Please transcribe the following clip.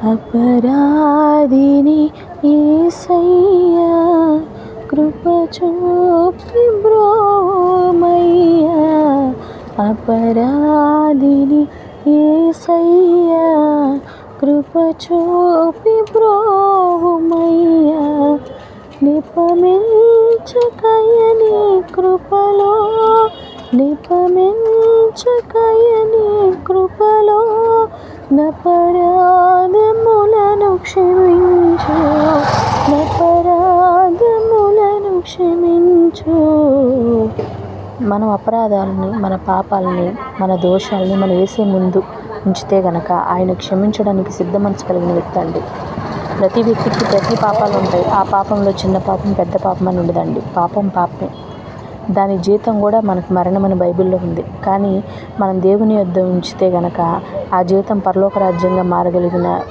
అపరాధిని యేసయ్యా కృప చూపి బ్రోవమయ్యా. అపరాధిని యేసయ్యా కృప చూపి బ్రోవమయ్యా. నిపమించకయని కృపలో నిపమించకయని కృపలో నపరాధములను క్షమించు, నపరాధములను క్షమించు. మనం అపరాధాలని, మన పాపాలని, మన దోషాలని మనం వేసే ముందు ఉంచితే గనక ఆయన క్షమించడానికి సిద్ధ మనసు కలిగిన వ్యక్తి అండి. ప్రతి వ్యక్తికి ప్రతి పాపాలు ఉంటాయి. ఆ పాపంలో చిన్న పాపం పెద్ద పాపం అని ఉండదండి. పాపం పాపమే, దాని జీతం కూడా మనకు మరణమని బైబిల్లో ఉంది. కానీ మనం దేవుని యొద్ద ఉంచితే గనక ఆ జీతం పరలోక రాజ్యంగా మారగలిగిన